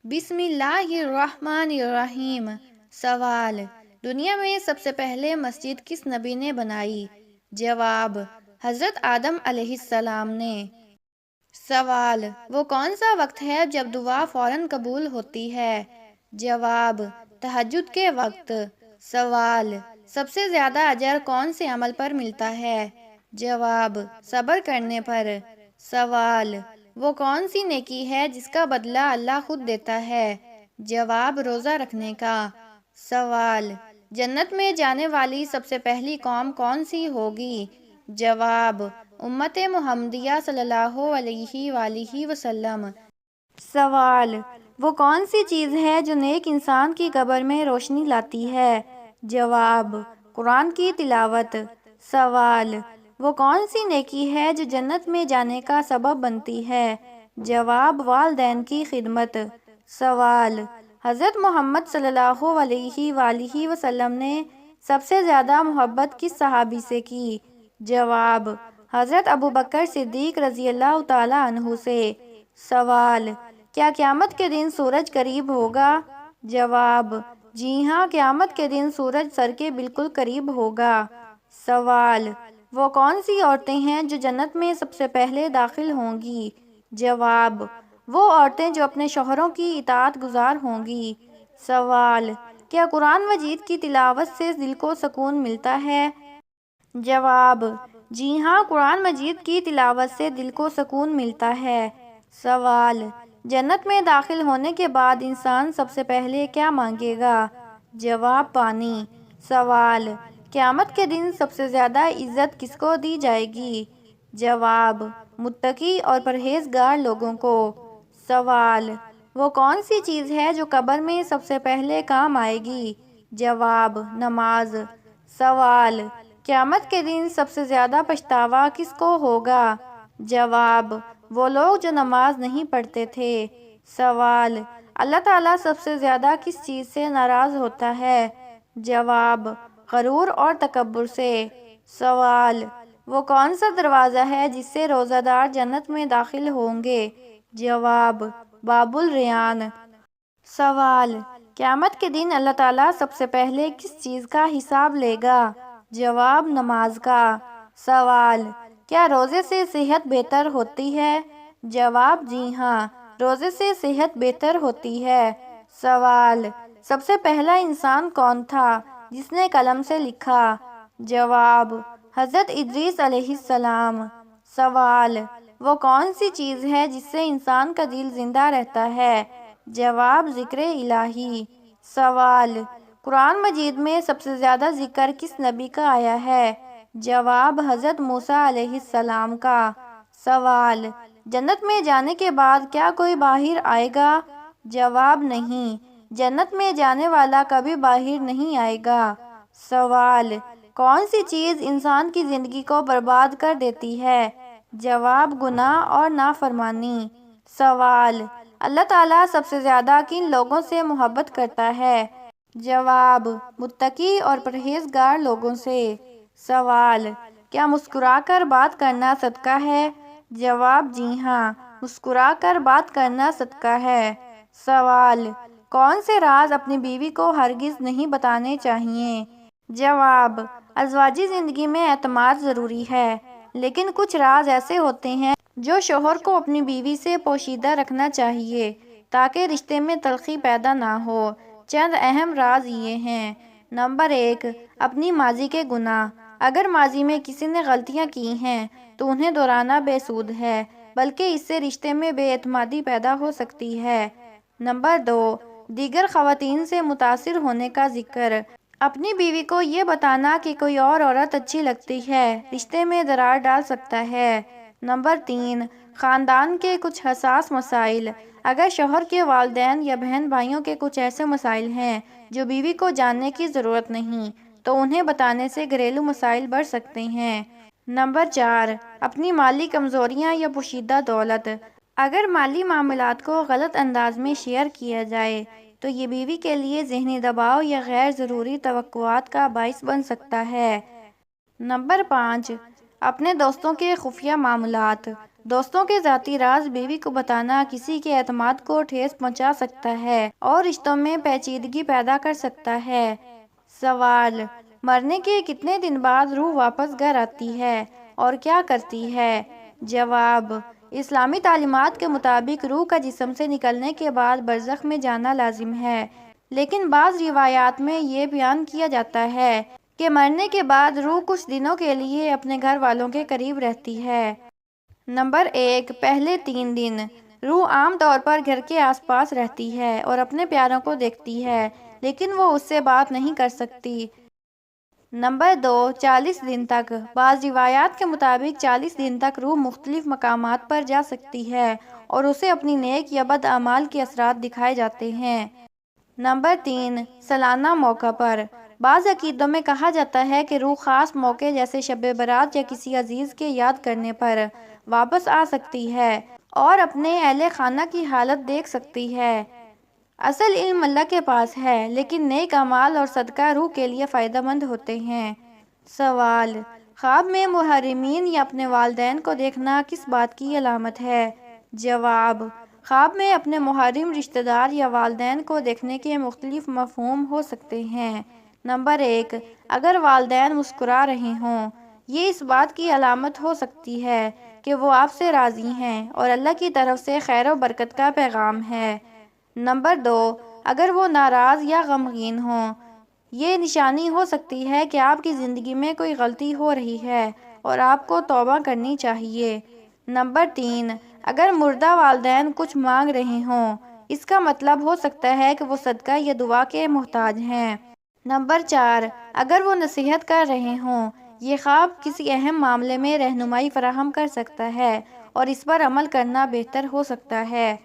بسم اللہ الرحمن الرحیم۔ سوال: دنیا میں سب سے پہلے مسجد کس نبی نے بنائی؟ جواب: حضرت آدم علیہ السلام نے۔ سوال: وہ کون سا وقت ہے جب دعا فوراً قبول ہوتی ہے؟ جواب: تہجد کے وقت۔ سوال: سب سے زیادہ اجر کون سے عمل پر ملتا ہے؟ جواب: صبر کرنے پر۔ سوال: وہ کون سی نیکی ہے جس کا بدلہ اللہ خود دیتا ہے؟ جواب: روزہ رکھنے کا۔ سوال: جنت میں جانے والی سب سے پہلی قوم کون سی ہوگی؟ جواب: امت محمدیہ صلی اللہ علیہ وآلہ وسلم۔ سوال: وہ کون سی چیز ہے جو نیک انسان کی قبر میں روشنی لاتی ہے؟ جواب: قرآن کی تلاوت۔ سوال: وہ کون سی نیکی ہے جو جنت میں جانے کا سبب بنتی ہے؟ جواب: والدین کی خدمت۔ سوال: حضرت محمد صلی اللہ علیہ وآلہ وسلم نے سب سے زیادہ محبت کس صحابی سے کی؟ جواب: حضرت ابوبکر صدیق رضی اللہ تعالی عنہ سے۔ سوال: کیا قیامت کے دن سورج قریب ہوگا؟ جواب: جی ہاں، قیامت کے دن سورج سر کے بالکل قریب ہوگا۔ سوال: وہ کون سی عورتیں ہیں جو جنت میں سب سے پہلے داخل ہوں گی؟ جواب: وہ عورتیں جو اپنے شوہروں کی اطاعت گزار ہوں گی۔ سوال: کیا قرآن مجید کی تلاوت سے دل کو سکون ملتا ہے؟ جواب: جی ہاں، قرآن مجید کی تلاوت سے دل کو سکون ملتا ہے۔ سوال: جنت میں داخل ہونے کے بعد انسان سب سے پہلے کیا مانگے گا؟ جواب: پانی۔ سوال: قیامت کے دن سب سے زیادہ عزت کس کو دی جائے گی؟ جواب: متقی اور پرہیزگار لوگوں کو۔ سوال: وہ کون سی چیز ہے جو قبر میں سب سے پہلے کام آئے گی؟ جواب: نماز۔ سوال: قیامت کے دن سب سے زیادہ پچھتاوا کس کو ہوگا؟ جواب: وہ لوگ جو نماز نہیں پڑھتے تھے۔ سوال: اللہ تعالیٰ سب سے زیادہ کس چیز سے ناراض ہوتا ہے؟ جواب: غرور اور تکبر سے۔ سوال: وہ کون سا دروازہ ہے جس سے روزہ دار جنت میں داخل ہوں گے؟ جواب: باب الریان۔ سوال: قیامت کے دن اللہ تعالیٰ سب سے پہلے کس چیز کا حساب لے گا؟ جواب: نماز کا۔ سوال: کیا روزے سے صحت بہتر ہوتی ہے؟ جواب: جی ہاں، روزے سے صحت بہتر ہوتی ہے۔ سوال: سب سے پہلا انسان کون تھا جس نے قلم سے لکھا؟ جواب: حضرت ادریس علیہ السلام۔ سوال: وہ کون سی چیز ہے جس سے انسان کا دل زندہ رہتا ہے؟ جواب: ذکر الہی۔ سوال: قرآن مجید میں سب سے زیادہ ذکر کس نبی کا آیا ہے؟ جواب: حضرت موسیٰ علیہ السلام کا۔ سوال: جنت میں جانے کے بعد کیا کوئی باہر آئے گا؟ جواب: نہیں، جنت میں جانے والا کبھی باہر نہیں آئے گا۔ سوال: کون سی چیز انسان کی زندگی کو برباد کر دیتی ہے؟ جواب: گناہ اور نافرمانی۔ سوال: اللہ تعالیٰ سب سے زیادہ کن لوگوں سے محبت کرتا ہے؟ جواب: متقی اور پرہیزگار لوگوں سے۔ سوال: کیا مسکرا کر بات کرنا صدقہ ہے؟ جواب: جی ہاں، مسکرا کر بات کرنا صدقہ ہے۔ سوال: کون سے راز اپنی بیوی کو ہرگز نہیں بتانے چاہیے؟ جواب: ازواجی زندگی میں اعتماد ضروری ہے، لیکن کچھ راز ایسے ہوتے ہیں جو شوہر کو اپنی بیوی سے پوشیدہ رکھنا چاہیے تاکہ رشتے میں تلخی پیدا نہ ہو۔ چند اہم راز یہ ہیں۔ نمبر 1، اپنی ماضی کے گناہ۔ اگر ماضی میں کسی نے غلطیاں کی ہیں تو انہیں دہرانا بے سود ہے، بلکہ اس سے رشتے میں بے اعتمادی پیدا ہو سکتی ہے۔ نمبر 2، دیگر خواتین سے متاثر ہونے کا ذکر۔ اپنی بیوی کو یہ بتانا کہ کوئی اور عورت اچھی لگتی ہے رشتے میں درار ڈال سکتا ہے۔ نمبر 3، خاندان کے کچھ حساس مسائل۔ اگر شوہر کے والدین یا بہن بھائیوں کے کچھ ایسے مسائل ہیں جو بیوی کو جاننے کی ضرورت نہیں تو انہیں بتانے سے گھریلو مسائل بڑھ سکتے ہیں۔ نمبر 4، اپنی مالی کمزوریاں یا پوشیدہ دولت۔ اگر مالی معاملات کو غلط انداز میں شیئر کیا جائے تو یہ بیوی کے لیے ذہنی دباؤ یا غیر ضروری توقعات کا باعث بن سکتا ہے۔ نمبر 5، اپنے دوستوں کے خفیہ معاملات۔ دوستوں کے ذاتی راز بیوی کو بتانا کسی کے اعتماد کو ٹھیس پہنچا سکتا ہے اور رشتوں میں پیچیدگی پیدا کر سکتا ہے۔ سوال: مرنے کے کتنے دن بعد روح واپس گھر آتی ہے اور کیا کرتی ہے؟ جواب: اسلامی تعلیمات کے مطابق روح کا جسم سے نکلنے کے بعد برزخ میں جانا لازم ہے، لیکن بعض روایات میں یہ بیان کیا جاتا ہے کہ مرنے کے بعد روح کچھ دنوں کے لیے اپنے گھر والوں کے قریب رہتی ہے۔ نمبر 1، پہلے 3 دن روح عام طور پر گھر کے آس پاس رہتی ہے اور اپنے پیاروں کو دیکھتی ہے، لیکن وہ اس سے بات نہیں کر سکتی۔ نمبر 2، 40 دن تک بعض روایات کے مطابق 40 دن تک روح مختلف مقامات پر جا سکتی ہے اور اسے اپنی نیک یا بد اعمال کے اثرات دکھائے جاتے ہیں۔ نمبر 3، سالانہ موقع پر بعض عقیدوں میں کہا جاتا ہے کہ روح خاص موقع جیسے شب برات یا کسی عزیز کے یاد کرنے پر واپس آ سکتی ہے اور اپنے اہل خانہ کی حالت دیکھ سکتی ہے۔ اصل علم اللہ کے پاس ہے، لیکن نیک اعمال اور صدقہ روح کے لیے فائدہ مند ہوتے ہیں۔ سوال: خواب میں محرمین یا اپنے والدین کو دیکھنا کس بات کی علامت ہے؟ جواب: خواب میں اپنے محرم رشتہ دار یا والدین کو دیکھنے کے مختلف مفہوم ہو سکتے ہیں۔ نمبر 1، اگر والدین مسکرا رہے ہوں، یہ اس بات کی علامت ہو سکتی ہے کہ وہ آپ سے راضی ہیں اور اللہ کی طرف سے خیر و برکت کا پیغام ہے۔ نمبر 2، اگر وہ ناراض یا غمگین ہوں، یہ نشانی ہو سکتی ہے کہ آپ کی زندگی میں کوئی غلطی ہو رہی ہے اور آپ کو توبہ کرنی چاہیے۔ نمبر 3، اگر مردہ والدین کچھ مانگ رہے ہوں، اس کا مطلب ہو سکتا ہے کہ وہ صدقہ یا دعا کے محتاج ہیں۔ نمبر 4، اگر وہ نصیحت کر رہے ہوں، یہ خواب کسی اہم معاملے میں رہنمائی فراہم کر سکتا ہے اور اس پر عمل کرنا بہتر ہو سکتا ہے۔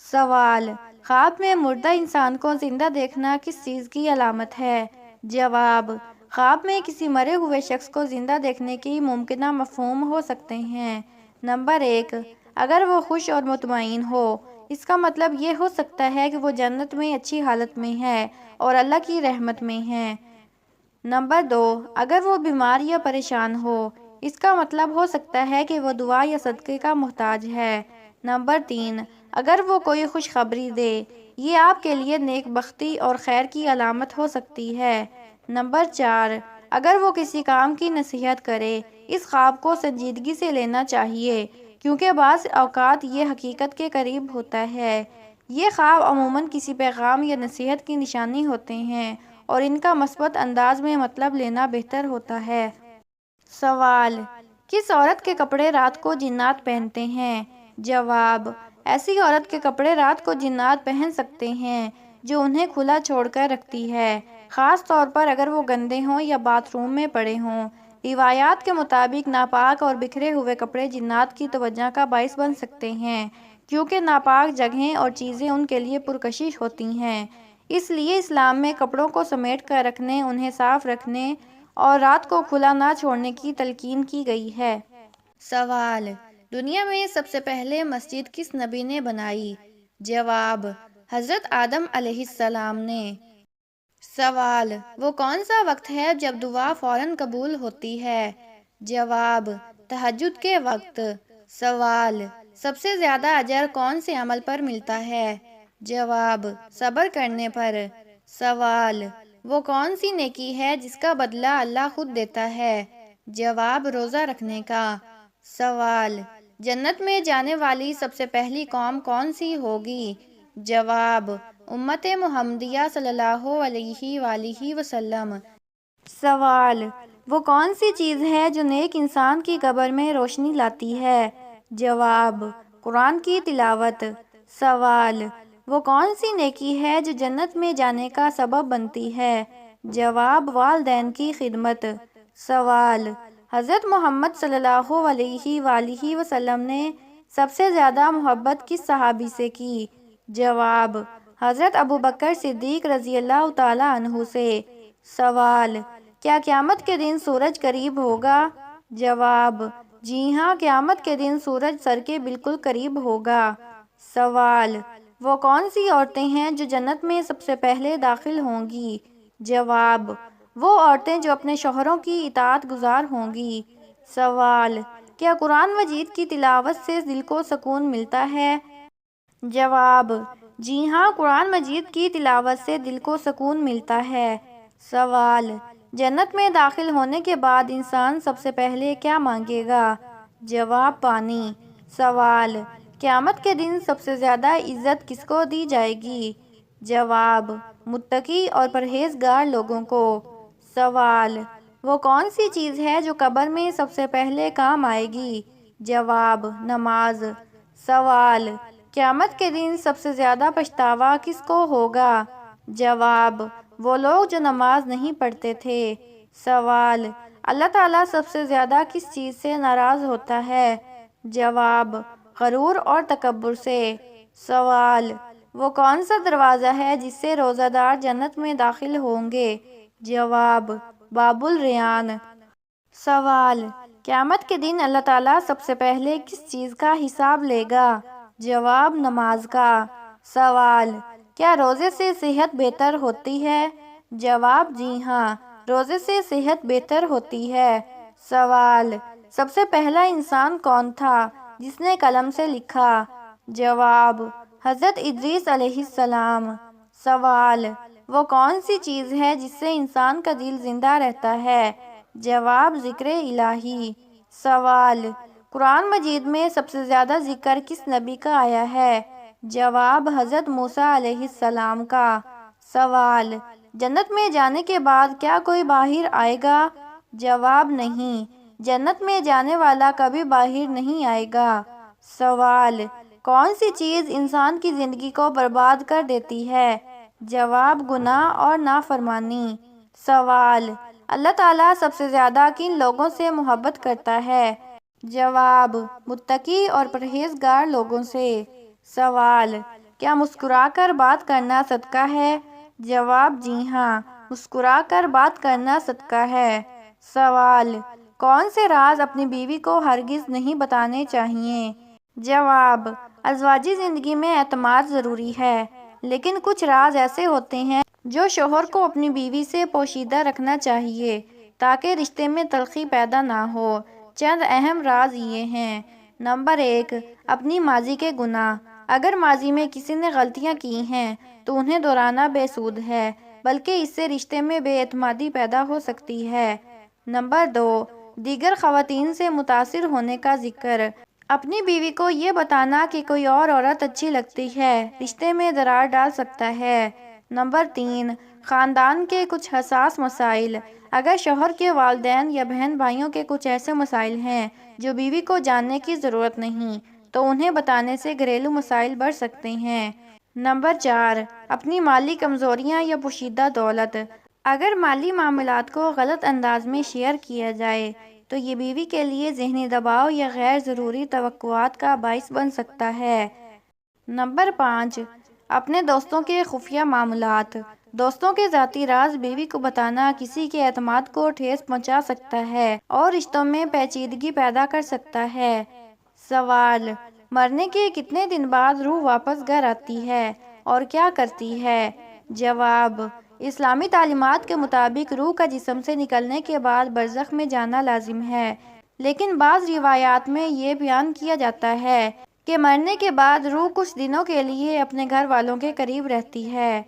سوال: خواب میں مردہ انسان کو زندہ دیکھنا کس چیز کی علامت ہے؟ جواب: خواب میں کسی مرے ہوئے شخص کو زندہ دیکھنے کی ممکنہ مفہوم ہو سکتے ہیں۔ نمبر 1، اگر وہ خوش اور مطمئن ہو، اس کا مطلب یہ ہو سکتا ہے کہ وہ جنت میں اچھی حالت میں ہے اور اللہ کی رحمت میں ہے۔ نمبر 2، اگر وہ بیمار یا پریشان ہو، اس کا مطلب ہو سکتا ہے کہ وہ دعا یا صدقے کا محتاج ہے۔ نمبر 3، اگر وہ کوئی خوشخبری دے، یہ آپ کے لیے نیک بختی اور خیر کی علامت ہو سکتی ہے۔ نمبر 4، اگر وہ کسی کام کی نصیحت کرے، اس خواب کو سنجیدگی سے لینا چاہیے کیونکہ بعض اوقات یہ حقیقت کے قریب ہوتا ہے۔ یہ خواب عموماً کسی پیغام یا نصیحت کی نشانی ہوتے ہیں اور ان کا مثبت انداز میں مطلب لینا بہتر ہوتا ہے۔ سوال: کس عورت کے کپڑے رات کو جنات پہنتے ہیں؟ جواب: ایسی عورت کے کپڑے رات کو جنات پہن سکتے ہیں جو انہیں کھلا چھوڑ کر رکھتی ہے، خاص طور پر اگر وہ گندے ہوں یا باتھ روم میں پڑے ہوں۔ روایات کے مطابق ناپاک اور بکھرے ہوئے کپڑے جنات کی توجہ کا باعث بن سکتے ہیں کیونکہ ناپاک جگہیں اور چیزیں ان کے لیے پرکشش ہوتی ہیں۔ اس لیے اسلام میں کپڑوں کو سمیٹ کر رکھنے، انہیں صاف رکھنے اور رات کو کھلا نہ چھوڑنے کی تلقین کی گئی ہے۔ سوال: دنیا میں سب سے پہلے مسجد کس نبی نے بنائی؟ جواب: حضرت آدم علیہ السلام نے۔ سوال: وہ کون سا وقت ہے جب دعا فوراً قبول ہوتی ہے؟ جواب: تہجد کے وقت۔ سوال: سب سے زیادہ اجر کون سے عمل پر ملتا ہے؟ جواب: صبر کرنے پر۔ سوال: وہ کون سی نیکی ہے جس کا بدلہ اللہ خود دیتا ہے؟ جواب: روزہ رکھنے کا۔ سوال: جنت میں جانے والی سب سے پہلی قوم کون سی ہوگی؟ جواب: امت محمدیہ صلی اللہ علیہ وآلہ وسلم۔ سوال: وہ کون سی چیز ہے جو نیک انسان کی قبر میں روشنی لاتی ہے؟ جواب: قرآن کی تلاوت۔ سوال: وہ کون سی نیکی ہے جو جنت میں جانے کا سبب بنتی ہے؟ جواب: والدین کی خدمت۔ سوال: حضرت محمد صلی اللہ علیہ وآلہ وسلم نے سب سے زیادہ محبت کس صحابی سے کی؟ جواب: حضرت ابوبکر صدیق رضی اللہ تعالیٰ عنہ سے۔ سوال: کیا قیامت کے دن سورج قریب ہوگا؟ جواب: جی ہاں، قیامت کے دن سورج سر کے بالکل قریب ہوگا۔ سوال: وہ کون سی عورتیں ہیں جو جنت میں سب سے پہلے داخل ہوں گی؟ جواب: وہ عورتیں جو اپنے شوہروں کی اطاعت گزار ہوں گی۔ سوال: کیا قرآن مجید کی تلاوت سے دل کو سکون ملتا ہے؟ جواب: جی ہاں، قرآن مجید کی تلاوت سے دل کو سکون ملتا ہے۔ سوال: جنت میں داخل ہونے کے بعد انسان سب سے پہلے کیا مانگے گا؟ جواب: پانی۔ سوال: قیامت کے دن سب سے زیادہ عزت کس کو دی جائے گی؟ جواب: متقی اور پرہیزگار لوگوں کو۔ سوال: وہ کون سی چیز ہے جو قبر میں سب سے پہلے کام آئے گی؟ جواب: نماز۔ سوال: قیامت کے دن سب سے زیادہ پچھتاوا کس کو ہوگا؟ جواب: وہ لوگ جو نماز نہیں پڑھتے تھے۔ سوال: اللہ تعالیٰ سب سے زیادہ کس چیز سے ناراض ہوتا ہے؟ جواب: غرور اور تکبر سے۔ سوال: وہ کون سا دروازہ ہے جس سے روزہ دار جنت میں داخل ہوں گے؟ جواب: باب الریان۔ سوال: قیامت کے دن اللہ تعالیٰ سب سے پہلے کس چیز کا حساب لے گا؟ جواب: نماز کا۔ سوال: کیا روزے سے صحت بہتر ہوتی ہے؟ جواب: جی ہاں، روزے سے صحت بہتر ہوتی ہے۔ سوال: سب سے پہلا انسان کون تھا جس نے قلم سے لکھا؟ جواب: حضرت ادریس علیہ السلام۔ سوال: وہ کون سی چیز ہے جس سے انسان کا دل زندہ رہتا ہے؟ جواب: ذکر الہی۔ سوال: قرآن مجید میں سب سے زیادہ ذکر کس نبی کا آیا ہے؟ جواب: حضرت موسیٰ علیہ السلام کا۔ سوال: جنت میں جانے کے بعد کیا کوئی باہر آئے گا؟ جواب: نہیں، جنت میں جانے والا کبھی باہر نہیں آئے گا۔ سوال: کون سی چیز انسان کی زندگی کو برباد کر دیتی ہے؟ جواب: گناہ اور نافرمانی۔ سوال: اللہ تعالیٰ سب سے زیادہ کن لوگوں سے محبت کرتا ہے؟ جواب: متقی اور پرہیزگار لوگوں سے۔ سوال: کیا مسکرا کر بات کرنا صدقہ ہے؟ جواب: جی ہاں، مسکرا کر بات کرنا صدقہ ہے۔ سوال: کون سے راز اپنی بیوی کو ہرگز نہیں بتانے چاہیے؟ جواب: ازواجی زندگی میں اعتماد ضروری ہے، لیکن کچھ راز ایسے ہوتے ہیں جو شوہر کو اپنی بیوی سے پوشیدہ رکھنا چاہیے تاکہ رشتے میں تلخی پیدا نہ ہو۔ چند اہم راز یہ ہیں۔ نمبر 1، اپنی ماضی کے گناہ۔ اگر ماضی میں کسی نے غلطیاں کی ہیں تو انہیں دہرانا بے سود ہے، بلکہ اس سے رشتے میں بے اعتمادی پیدا ہو سکتی ہے۔ نمبر 2، دیگر خواتین سے متاثر ہونے کا ذکر۔ اپنی بیوی کو یہ بتانا کہ کوئی اور عورت اچھی لگتی ہے رشتے میں درار ڈال سکتا ہے۔ نمبر 3، خاندان کے کچھ حساس مسائل۔ اگر شوہر کے والدین یا بہن بھائیوں کے کچھ ایسے مسائل ہیں جو بیوی کو جاننے کی ضرورت نہیں، تو انہیں بتانے سے گھریلو مسائل بڑھ سکتے ہیں۔ نمبر 4، اپنی مالی کمزوریاں یا پوشیدہ دولت۔ اگر مالی معاملات کو غلط انداز میں شیئر کیا جائے تو یہ بیوی کے لیے ذہنی دباؤ یا غیر ضروری توقعات کا باعث بن سکتا ہے۔ نمبر 5، اپنے دوستوں کے خفیہ معاملات۔ دوستوں کے ذاتی راز بیوی کو بتانا کسی کے اعتماد کو ٹھیس پہنچا سکتا ہے اور رشتوں میں پیچیدگی پیدا کر سکتا ہے۔ سوال: مرنے کے کتنے دن بعد روح واپس گھر آتی ہے اور کیا کرتی ہے؟ جواب: اسلامی تعلیمات کے مطابق روح کا جسم سے نکلنے کے بعد برزخ میں جانا لازم ہے، لیکن بعض روایات میں یہ بیان کیا جاتا ہے کہ مرنے کے بعد روح کچھ دنوں کے لیے اپنے گھر والوں کے قریب رہتی ہے۔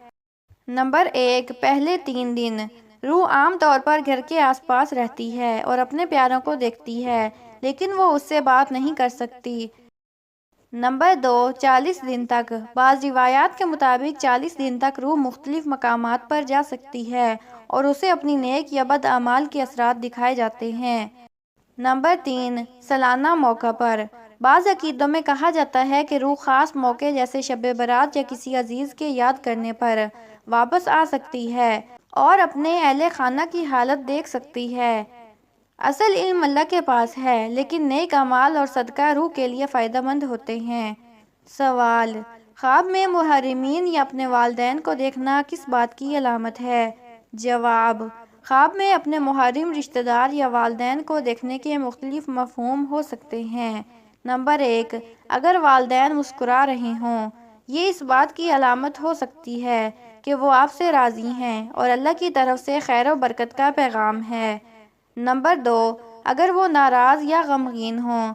نمبر 1، پہلے 3 دن۔ روح عام طور پر گھر کے آس پاس رہتی ہے اور اپنے پیاروں کو دیکھتی ہے، لیکن وہ اس سے بات نہیں کر سکتی۔ نمبر 2، 40 دن تک۔ بعض روایات کے مطابق 40 دن تک روح مختلف مقامات پر جا سکتی ہے اور اسے اپنی نیک یا بد اعمال کے اثرات دکھائے جاتے ہیں۔ نمبر 3، سالانہ موقع پر۔ بعض عقیدوں میں کہا جاتا ہے کہ روح خاص موقع جیسے شب برات یا کسی عزیز کے یاد کرنے پر واپس آ سکتی ہے اور اپنے اہل خانہ کی حالت دیکھ سکتی ہے۔ اصل علم اللہ کے پاس ہے، لیکن نیک اعمال اور صدقہ روح کے لیے فائدہ مند ہوتے ہیں۔ سوال: خواب میں محرمین یا اپنے والدین کو دیکھنا کس بات کی علامت ہے؟ جواب: خواب میں اپنے محرم رشتہ دار یا والدین کو دیکھنے کے مختلف مفہوم ہو سکتے ہیں۔ نمبر 1، اگر والدین مسکرا رہے ہوں، یہ اس بات کی علامت ہو سکتی ہے کہ وہ آپ سے راضی ہیں اور اللہ کی طرف سے خیر و برکت کا پیغام ہے۔ نمبر 2، اگر وہ ناراض یا غمگین ہوں۔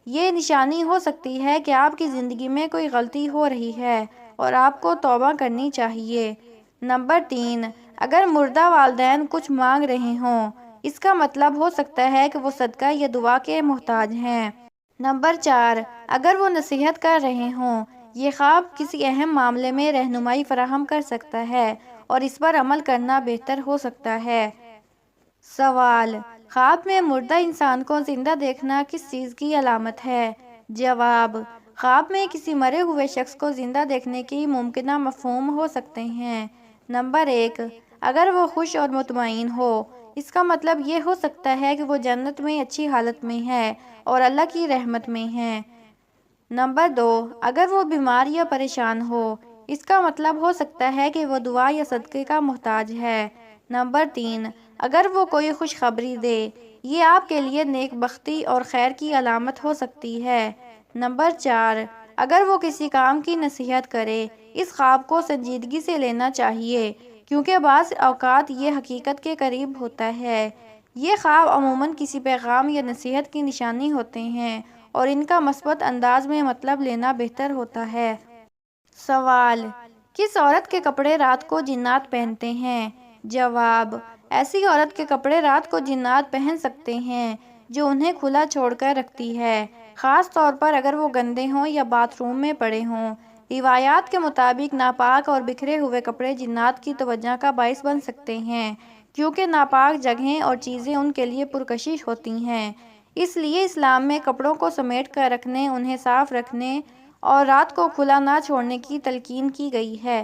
یہ نشانی ہو سکتی ہے کہ آپ کی زندگی میں کوئی غلطی ہو رہی ہے اور آپ کو توبہ کرنی چاہیے۔ نمبر 3، اگر مردہ والدین کچھ مانگ رہے ہوں، اس کا مطلب ہو سکتا ہے کہ وہ صدقہ یا دعا کے محتاج ہیں۔ نمبر 4، اگر وہ نصیحت کر رہے ہوں، یہ خواب کسی اہم معاملے میں رہنمائی فراہم کر سکتا ہے اور اس پر عمل کرنا بہتر ہو سکتا ہے۔ سوال: خواب میں مردہ انسان کو زندہ دیکھنا کس چیز کی علامت ہے؟ جواب: خواب میں کسی مرے ہوئے شخص کو زندہ دیکھنے کی ممکنہ مفہوم ہو سکتے ہیں۔ نمبر 1، اگر وہ خوش اور مطمئن ہو، اس کا مطلب یہ ہو سکتا ہے کہ وہ جنت میں اچھی حالت میں ہے اور اللہ کی رحمت میں ہے۔ نمبر 2، اگر وہ بیمار یا پریشان ہو، اس کا مطلب ہو سکتا ہے کہ وہ دعا یا صدقے کا محتاج ہے۔ نمبر 3، اگر وہ کوئی خوشخبری دے، یہ آپ کے لیے نیک بختی اور خیر کی علامت ہو سکتی ہے۔ نمبر 4، اگر وہ کسی کام کی نصیحت کرے، اس خواب کو سنجیدگی سے لینا چاہیے کیونکہ بعض اوقات یہ حقیقت کے قریب ہوتا ہے۔ یہ خواب عموماً کسی پیغام یا نصیحت کی نشانی ہوتے ہیں اور ان کا مثبت انداز میں مطلب لینا بہتر ہوتا ہے۔ سوال: کس عورت کے کپڑے رات کو جنات پہنتے ہیں؟ جواب: ایسی عورت کے کپڑے رات کو جنات پہن سکتے ہیں جو انہیں کھلا چھوڑ کر رکھتی ہے، خاص طور پر اگر وہ گندے ہوں یا باتھ روم میں پڑے ہوں۔ روایات کے مطابق ناپاک اور بکھرے ہوئے کپڑے جنات کی توجہ کا باعث بن سکتے ہیں کیونکہ ناپاک جگہیں اور چیزیں ان کے لیے پرکشش ہوتی ہیں۔ اس لیے اسلام میں کپڑوں کو سمیٹ کر رکھنے، انہیں صاف رکھنے اور رات کو کھلا نہ چھوڑنے کی تلقین کی گئی ہے۔